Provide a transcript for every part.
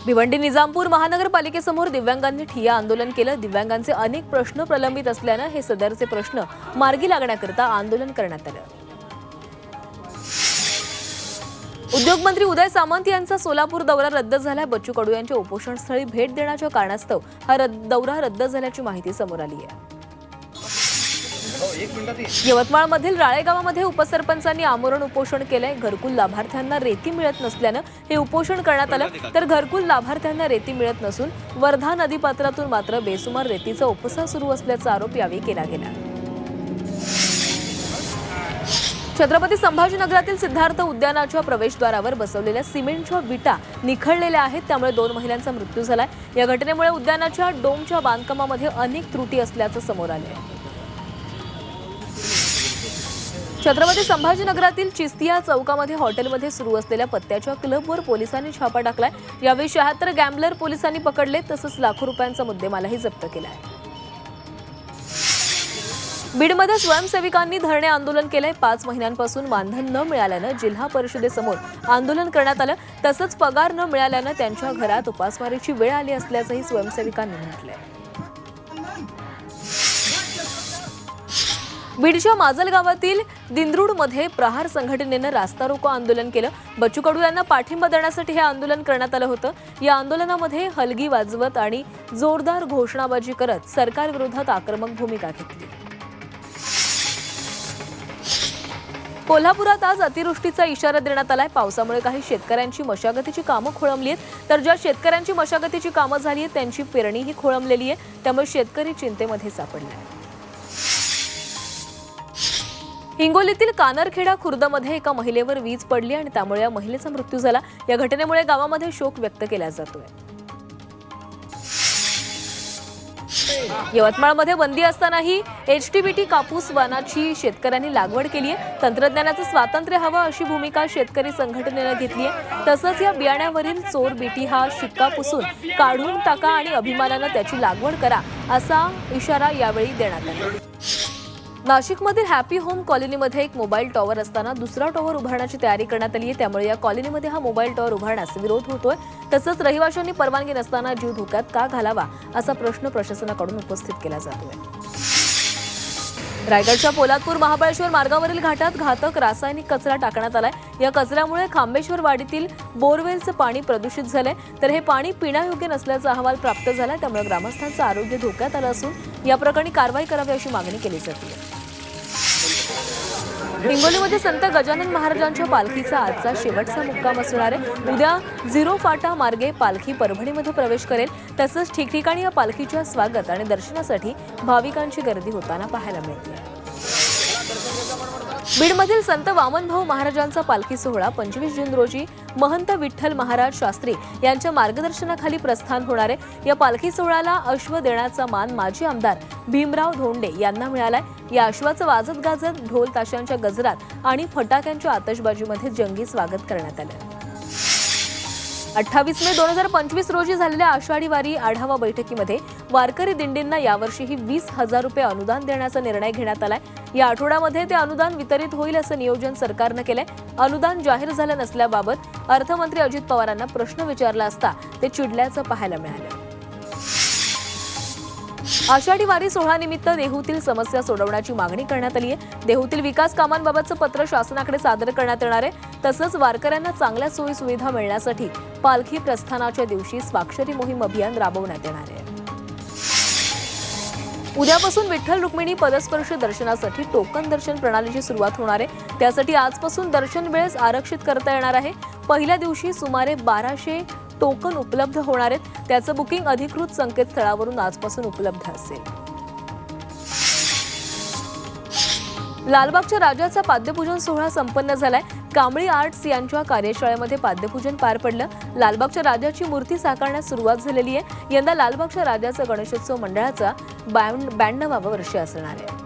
भिवंडी निजामपूर महानगरपालिकेसमोर दिव्यांगांनी ठिय्या आंदोलन केलं। दिव्यांगांचे अनेक प्रश्न प्रलंबित असल्याने हे सदरचे प्रश्न मार्गी लागण्याकरिता आंदोलन करण्यात आलं। उद्योग मंत्री उदय सामंत यांचा सोलापूर दौरा रद्द झाला। बच्चू कडू यांच्या उपोषणस्थळी भेट देण्याच्या कारणास्तव हा दौरा रद्द झाल्याची माहिती समोर आली आहे। यवतमाळमधील राळे गावामध्ये उपसरपंचांनी आमरण उपोषण केलंय। घरकुल लाभार्थ्यांना रेती मिळत नसल्याने हे उपोषण करण्यात आलं, तर घरकुल लाभार्थ्यांना रेती मिळत नसून वर्धा नदीपात्रातून मात्र बेसुमार रेतीचा उपसा सुरू असल्याचा आरोप यावेळी केला गेला। छत्रपती संभाजीनगरातील सिद्धार्थ उद्यानाच्या प्रवेशद्वारावर बसवलेल्या सिमेंटच्या विटा निखळलेल्या आहेत, त्यामुळे 2 महिलांचा मृत्यू झालाय। या घटनेमुळे उद्यानाच्या डोमच्या बांधकामामध्ये अनेक त्रुटी असल्याचं समोर आलंय। छत्रपती संभाजीनगरातील चिस्तिया चौकामध्ये हॉटेलमध्ये सुरू असलेल्या पत्त्याच्या क्लबवर पोलिसांनी छापा टाकलाय। यावेळी 76 गॅम्बलर पोलिसांनी पकडले, तसंच लाखो रुपयांचा मुद्देमालही जप्त केलाय। बीडमध्ये स्वयंसेविकांनी धरणे आंदोलन केलंय। 5 महिन्यांपासून मानधन न मिळाल्यानं जिल्हा परिषदेसमोर आंदोलन करण्यात आलं, तसंच पगार न मिळाल्यानं त्यांच्या घरात उपासमारीची वेळ आली असल्याचंही स्वयंसेविकांनी म्हटलंय। बीडच्या माजल गावातील दिंद्रुडमध्ये प्रहार संघटनेनं रास्ता रोको आंदोलन केलं। बच्चू कडू यांना पाठिंबा देण्यासाठी हे आंदोलन करण्यात आलं होतं। या आंदोलनामध्ये हलगी वाजवत आणि जोरदार घोषणाबाजी करत सरकारविरोधात आक्रमक भूमिका घेतली। कोल्हापुरात आज अतिवृष्टीचा इशारा देण्यात आलाय। पावसामुळे काही शेतकऱ्यांची मशागतीची कामं खोळंबली आहेत, तर ज्या शेतकऱ्यांची मशागतीची कामं झाली आहेत त्यांची पेरणीही खोळंबलेली आहे, त्यामुळे शेतकरी चिंतेमध्ये सापडले। हिंगोलीतील कानरखेडा खुर्दमध्ये एका महिलेवर वीज पडली आणि त्यामुळे या महिलेचा मृत्यू झाला। या घटनेमुळे गावामध्ये शोक व्यक्त केला जातोय। यवतमाळमध्ये बंदी असतानाही HTBT कापूस वाणाची शेतकऱ्यांनी लागवड केली आहे। तंत्रज्ञानाचं स्वातंत्र्य हवं अशी भूमिका शेतकरी संघटनेनं घेतली आहे। तसंच या बियाण्यावरील चोर बीटी हा शिक्का पुसून काढून टाका आणि अभिमानानं त्याची लागवड करा असा इशारा यावेळी देण्यात आला। नाशिकमधील हॅपी होम कॉलनीमध्ये एक मोबाईल टॉवर असताना दुसरा टॉवर उभारण्याची तयारी करण्यात आली आहे, त्यामुळे या कॉलनीमध्ये हा मोबाईल टॉवर उभारण्यास विरोध होतोय। तसंच रहिवाशांनी परवानगी नसताना जीव धोक्यात का घालावा असा प्रश्न प्रशासनाकडून उपस्थित केला जातोय। रायगडच्या पोलादपूर महाबळेश्वर मार्गावरील घाटात घातक रासायनिक कचरा टाकण्यात आलाय। या कचऱ्यामुळे खांबेश्वर वाडीतील बोरवेलचं पाणी प्रदूषित झालंय, तर हे पाणी पिण्यायोग्य नसल्याचा अहवाल प्राप्त झालाय, त्यामुळे ग्रामस्थांचं आरोग्य धोक्यात आलं असून या प्रकरणी कारवाई करावी अशी मागणी केली जाते। हिंगोलीमध्ये संत गजानन महाराजांच्या पालखीचा आजचा शेवटचा मुक्काम असणार आहे। उद्या 0 फाटा मार्गे पालखी परभणीमध्ये प्रवेश करेल, तसंच ठिकठिकाणी या पालखीच्या स्वागत आणि दर्शनासाठी भाविकांची गर्दी होताना पाहायला मिळते। बीडमधील संत वामनभाऊ महाराजांचा पालखी सोहळा 25 जून रोजी महंत विठ्ठल महाराज शास्त्री यांच्या मार्गदर्शनाखाली प्रस्थान होणार आहे। या पालखी सोहळ्याला अश्व देण्याचा मान माजी आमदार भीमराव धोंडे यांना मिळालाय। या अश्वाचं वाजत गाजत ढोल ताशांच्या गजरात आणि फटाक्यांच्या आतषबाजीमध्ये जंगी स्वागत करण्यात आलं। 28 मे 2025 रोजी झालेल्या आषाढी वारी आढावा बैठकीमध्ये वारकरी दिंडींना यावर्षीही 20,000 रुपये अनुदान देण्याचा निर्णय घेण्यात आलाय। या आठवड्यामध्ये ते अनुदान वितरित होईल असं नियोजन सरकारनं केलंय। अनुदान जाहीर झालं नसल्याबाबत अर्थमंत्री अजित पवारांना प्रश्न विचारला असता ते चिडल्याचं पाहायला मिळालं। आषाढी वारी सोहळ्यानिमित्त देहूतील समस्या सोडवण्याची मागणी करण्यात आली आहे। देहूतील विकास कामांबाबतचं पत्र शासनाकडे सादर करण्यात येणार आहे। तसंच वारकऱ्यांना चांगल्या सोयी सुविधा मिळण्यासाठी पालखी प्रस्थानाच्या दिवशी स्वाक्षरी मोहीम अभियान राबवण्यात येणार आहे। उद्यापासून विठ्ठल रुक्मिणी पदस्पर्श दर्शनासाठी टोकन दर्शन प्रणालीची सुरुवात होणार आहे। त्यासाठी आजपासून दर्शन वेळेस आरक्षित करता येणार आहे। पहिल्या दिवशी सुमारे 1200 टोकन उपलब्ध होणार आहेत। त्याचं बुकिंग अधिकृत संकेतस्थळावरून आजपासून उपलब्ध असेल। लालबागच्या राजाचा पाद्यपूजन सोहळा संपन्न झालाय। कांबळी आर्ट्स यांच्या कार्यशाळेमध्ये पाद्यपूजन पार पडलं। लालबागच्या राजाची मूर्ती साकारण्यास सुरुवात झालेली आहे। यंदा लालबागच्या राजाचा गणेशोत्सव मंडळाचा 92वा वर्ष असणार आहे।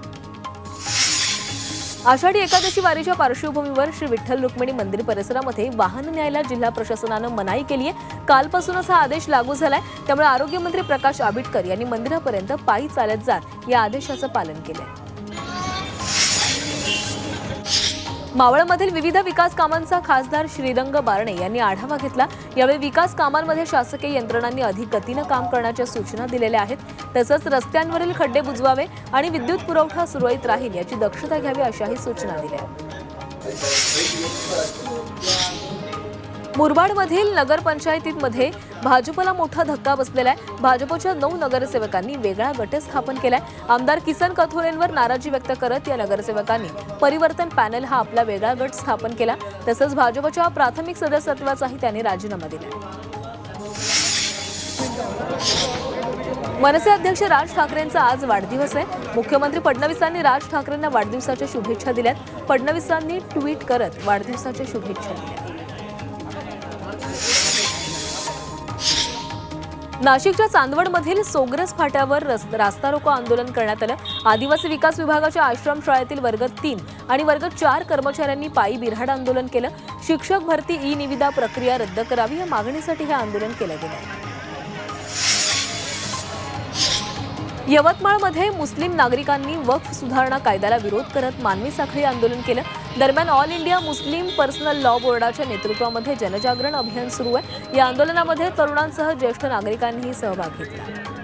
आषाढी एकादशी वारीच्या पार्श्वभूमीवर श्री विठ्ठल रुक्मिणी मंदिर परिसरामध्ये वाहन न्यायला जिल्हा प्रशासनानं मनाई केली आहे। कालपासूनच हा आदेश लागू झालाय, त्यामुळे आरोग्यमंत्री प्रकाश आबिटकर यांनी मंदिरापर्यंत पायी चालत जात या आदेशाचं पालन केलंय। मावळमधील विविध विकास कामांचा खासदार श्रीरंग बारणे यांनी आढावा घेतला। यावेळी विकास कामांमध्ये शासकीय यंत्रणांनी अधिक गतीने काम करण्याच्या सूचना दिलेल्या आहेत। तसंच रस्त्यांवरील खड्डे बुजवावे आणि विद्युत पुरवठा सुरळीत राहील याची दक्षता घ्यावी अशाही सूचना दिल्या। मुरबाडमधील नगरपंचायतीमध्ये भाजपला मोठा धक्का बसलेला आहे। भाजपच्या 9 नगरसेवकांनी वेगळा गट स्थापन केलाय। आमदार किसन कथोरेंवर नाराजी व्यक्त करत या नगरसेवकांनी परिवर्तन पॅनल हा आपला वेगळा गट स्थापन केला। तसंच भाजपच्या प्राथमिक सदस्यत्वाचाही त्यांनी राजीनामा दिला। मनसे अध्यक्ष राज ठाकरेंचा आज वाढदिवस आहे। मुख्यमंत्री फडणवीसांनी राज ठाकरेंना वाढदिवसाच्या शुभेच्छा दिल्यात। फडणवीसांनी ट्विट करत वाढदिवसाच्या शुभेच्छा दिल्या। नाशिकच्या चांदवडमधील सोग्रस फाट्यावर रास्ता रोको आंदोलन करण्यात आलं। आदिवासी विकास विभागाच्या आश्रम शाळेतील वर्ग 3 आणि वर्ग 4 कर्मचाऱ्यांनी पायी बिऱ्हाड आंदोलन केलं। शिक्षक भरती ई-निविदा प्रक्रिया रद्द करावी या मागणीसाठी हे आंदोलन केलं गेलं। यवतमाळमध्ये मुस्लिम नागरिकांनी वक्फ सुधारणा कायद्याला विरोध करत मानवी साखळी आंदोलन केलं। दरम्यान all India Muslim personal law बोर्डाच्या नेतृत्वामध्ये जनजागरण अभियान सुरू आहे। या आंदोलनामध्ये तरुणांसह ज्येष्ठ नागरिकांनीही सहभाग घेतला।